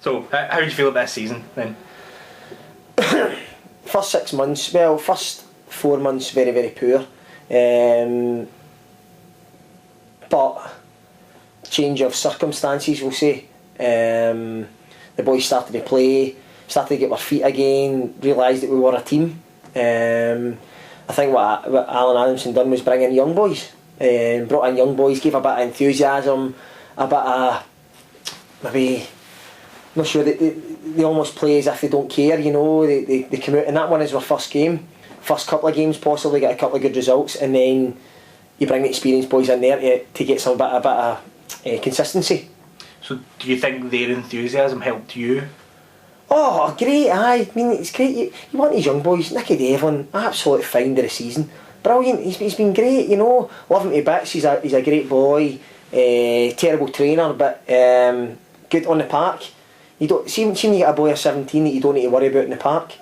So, how do you feel about this season then? First 6 months, well, first 4 months very, very poor. But change of circumstances, we'll say. The boys started to play, started to get their feet again, realised that we were a team. I think what Alan Adamson done was bring in young boys. Brought in young boys, gave a bit of enthusiasm, a bit of maybe, not sure, they almost play as if they don't care, you know. They come out, and that one is their first game, first couple of games possibly, get a couple of good results, and then you bring the experienced boys in there to get a bit of consistency. So do you think their enthusiasm helped you? Oh, great, aye. I mean, it's great. You want these young boys. Nicky Devlin, absolute find of the season. Brilliant. He's been great, you know. Love him to bits. He's a great boy. Terrible trainer, but good on the park. You don't see when you get a boy of 17 that you don't need to worry about in the park.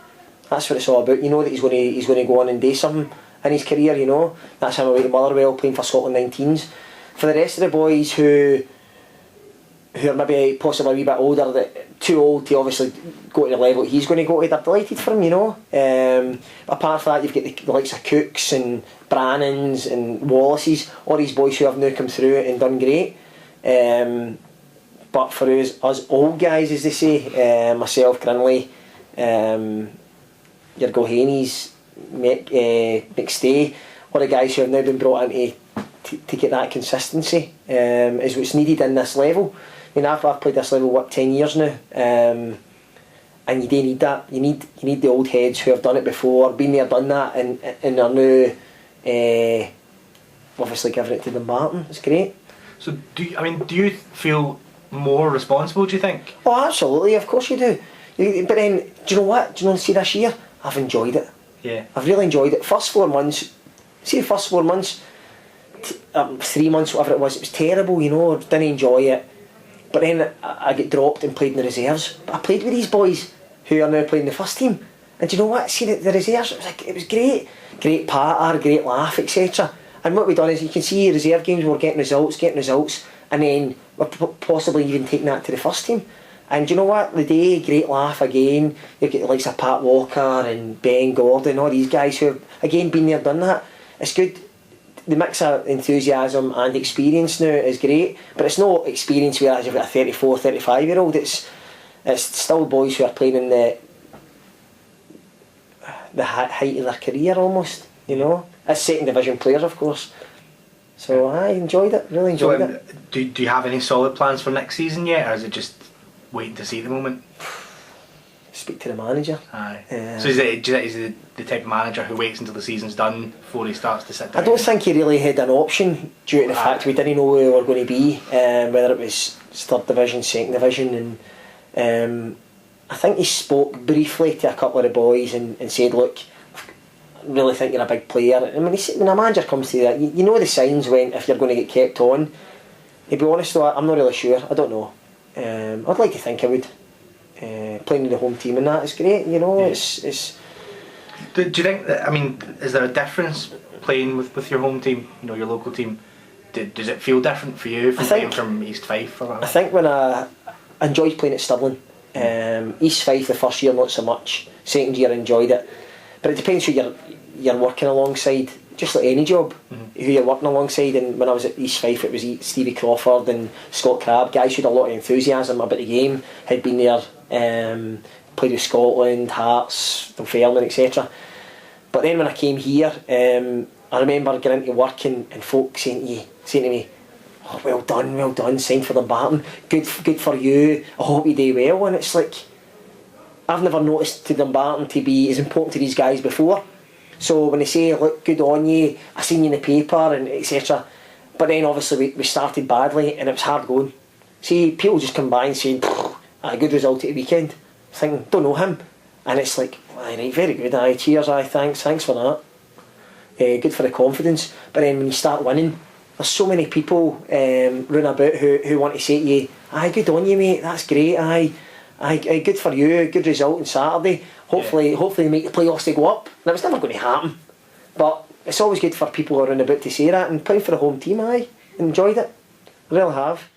That's what it's all about. You know that he's going to go on and do something in his career. You know, that's him away to Motherwell playing for Scotland 19s. For the rest of the boys who are maybe possibly a wee bit older, too old to obviously go to the level he's going to go to, they're delighted for him, you know. Apart from that, you've got the likes of Cooks and Brannans and Wallaces, all these boys who have now come through and done great. But for us old guys, as they say, myself, Grinley, your Gilhaney's, McStay, all the guys who have now been brought in to get that consistency is what's needed in this level. I mean, I've played this level 10 years now, and you do need that. You need the old heads who have done it before, been there, done that, and are now obviously giving it to Dumbarton. It's great. So do you feel more responsible, do you think? Oh, absolutely, of course you do. But then, do you know what? Do you know, see, this year I've enjoyed it. Yeah. I've really enjoyed it. First 4 months, see the first 4 months, 3 months, whatever it was terrible, you know, didn't enjoy it. But then I get dropped and played in the reserves. But I played with these boys who are now playing the first team. And do you know what? See the reserves, it was great. Great patter, great laugh, etc. And what we've done is, you can see reserve games, we're getting results, and then we're possibly even taking that to the first team. And do you know what? The day, great laugh again. You get the likes of Pat Walker and Ben Gordon, all these guys who have, again, been there, done that. It's good. The mix of enthusiasm and experience now is great, but it's no experience whereas you've got a 34, 35-year-old. It's still boys who are playing in the height of their career almost, you know. As second division players, of course. So I enjoyed it, really enjoyed it. Do you have any solid plans for next season yet, or is it just waiting to see at the moment? Speak to the manager. Aye. So is he the type of manager who waits until the season's done before he starts to sit down? I don't think he really had an option due to the fact we didn't know where we were going to be, whether it was third division, second division, and I think he spoke briefly to a couple of the boys and said, look, I really think you're a big player. I mean, when a manager comes to that, you know the signs when, if you're going to get kept on. To be honest though, I'm not really sure, I don't know. I'd like to think I would. Playing with the home team and that is great, you know. Yeah. It's. Do you think that, I mean, is there a difference playing with your home team, you know, your local team? Does it feel different for you from playing from East Fife or whatever? I think when I enjoyed playing at Stirling, East Fife the first year not so much, second year I enjoyed it, but it depends who you're working alongside, just like any job, who you're working alongside. And when I was at East Fife, it was Stevie Crawford and Scott Crabb, guys who had a lot of enthusiasm about the game, had been there, played with Scotland, Hearts, Dunfermline, etc. But then when I came here, I remember getting into work and folk saying to me, oh, well done, signed for Dumbarton, good for you, I hope you do well. And it's like, I've never noticed to Dumbarton to be as important to these guys before. So when they say, look, good on you, I seen you in the paper and etc. But then obviously we started badly and it was hard going. See, people just come by and say, a good result at the weekend. I think, don't know him. And it's like, aye, right, very good, aye, cheers, aye, thanks for that. Good for the confidence. But then when you start winning, there's so many people running about who want to say to you, aye, good on you, mate, that's great, aye, good for you, good result on Saturday. Hopefully they make the playoffs to go up. And it was never going to happen. But it's always good for people who are running about to say that, and playing for the home team, aye, enjoyed it. I really have.